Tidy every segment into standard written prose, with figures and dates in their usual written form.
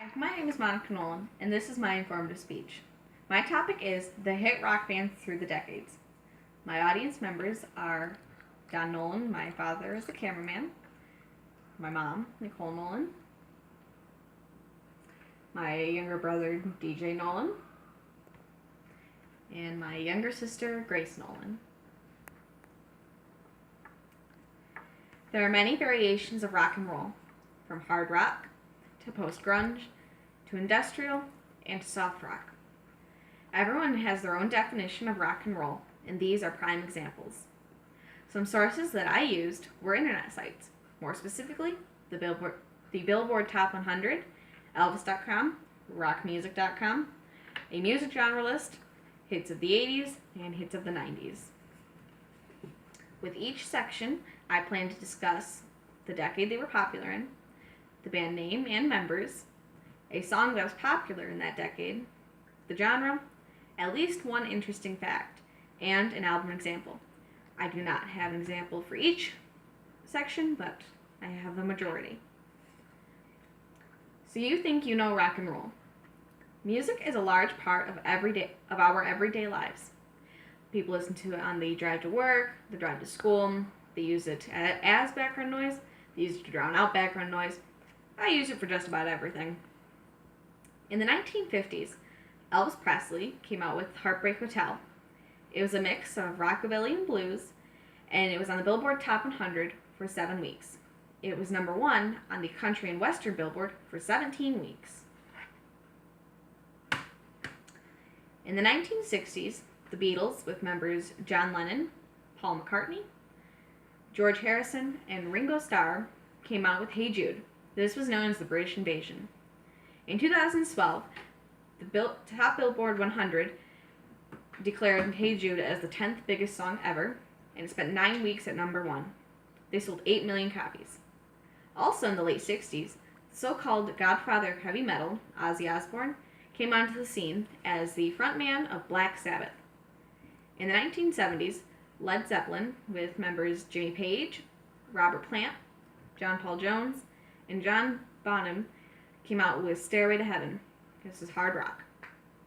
Hi, my name is Monica Nolan, and this is my informative speech. My topic is the hit rock bands through the decades. My audience members are Don Nolan, my father is the cameraman, my mom, Nicole Nolan, my younger brother, DJ Nolan, and my younger sister, Grace Nolan. There are many variations of rock and roll, from hard rock to post-grunge to industrial and to soft rock. Everyone has their own definition of rock and roll, and these are prime examples. Some sources that I used were internet sites, more specifically the Billboard Top 100, Elvis.com, rockmusic.com, a music genre list, hits of the 80s, and hits of the 90s. With each section, I plan to discuss the decade they were popular in, the band name and members, a song that was popular in that decade, the genre, at least one interesting fact, and an album example. I do not have an example for each section, but I have the majority. So you think you know rock and roll. Music is a large part of our everyday lives. People listen to it on the drive to work, the drive to school, they use it as background noise, they use it to drown out background noise. I use it for just about everything. In the 1950s, Elvis Presley came out with Heartbreak Hotel. It was a mix of rockabilly and blues, and it was on the Billboard Top 100 for 7 weeks. It was number 1 on the Country and Western Billboard for 17 weeks. In the 1960s, the Beatles, with members John Lennon, Paul McCartney, George Harrison, and Ringo Starr, came out with Hey Jude. This was known as the British Invasion. In 2012, the top Billboard 100 declared Hey Jude as the 10th biggest song ever, and it spent 9 weeks at number 1. They sold 8 million copies. Also in the late 60s, the so-called godfather of heavy metal, Ozzy Osbourne, came onto the scene as the frontman of Black Sabbath. In the 1970s, Led Zeppelin, with members Jimmy Page, Robert Plant, John Paul Jones, and John Bonham, came out with Stairway to Heaven. This is hard rock.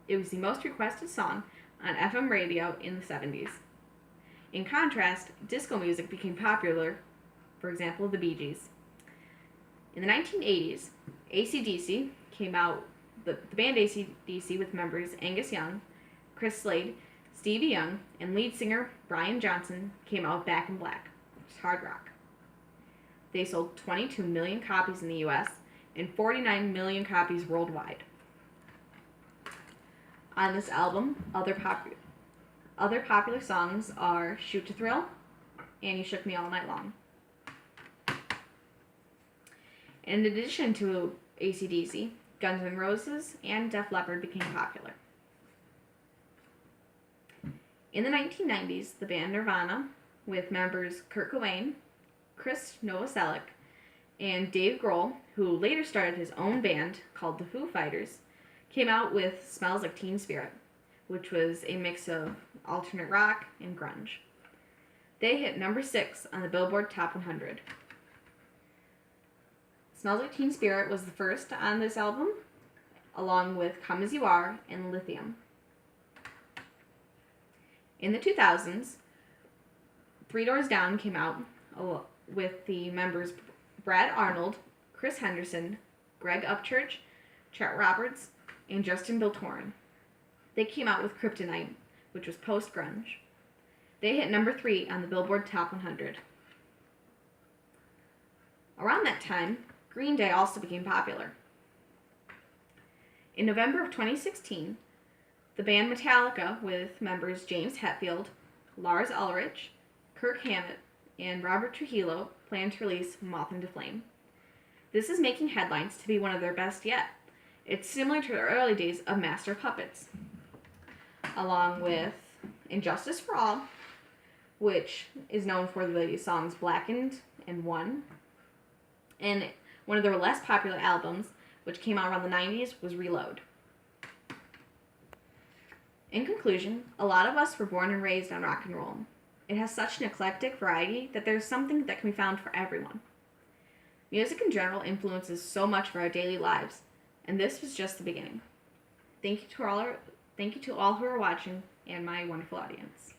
It was the most requested song on FM radio in the 70s. In contrast, disco music became popular, for example, the Bee Gees. In the 1980s, AC/DC came out, the band AC/DC with members Angus Young, Chris Slade, Stevie Young, and lead singer Brian Johnson came out with Back in Black, which is hard rock. They sold 22 million copies in the US and 49 million copies worldwide. On this album, other popular songs are Shoot to Thrill and You Shook Me All Night Long. In addition to AC/DC, Guns N' Roses and Def Leppard became popular. In the 1990s, the band Nirvana, with members Kurt Cobain, Chris Novoselic, and Dave Grohl, who later started his own band called the Foo Fighters, came out with Smells Like Teen Spirit, which was a mix of alternate rock and grunge. They hit number 6 on the Billboard Top 100. Smells Like Teen Spirit was the first on this album, along with Come As You Are and Lithium. In the 2000s, Three Doors Down came out with the members Brad Arnold, Chris Henderson, Greg Upchurch, Chet Roberts, and Justin Biltorin. They came out with Kryptonite, which was post-grunge. They hit number 3 on the Billboard Top 100. Around that time, Green Day also became popular. In November of 2016, the band Metallica, with members James Hetfield, Lars Ulrich, Kirk Hammett, and Robert Trujillo, planned to release Moth into Flame. This is making headlines to be one of their best yet. It's similar to the early days of Master of Puppets, along with Injustice for All, which is known for the songs Blackened and One. And one of their less popular albums, which came out around the 90s, was Reload. In conclusion, a lot of us were born and raised on rock and roll. It has such an eclectic variety that there's something that can be found for everyone. Music in general influences so much of our daily lives, And this was just the beginning. Thank you to all who are watching and my wonderful audience.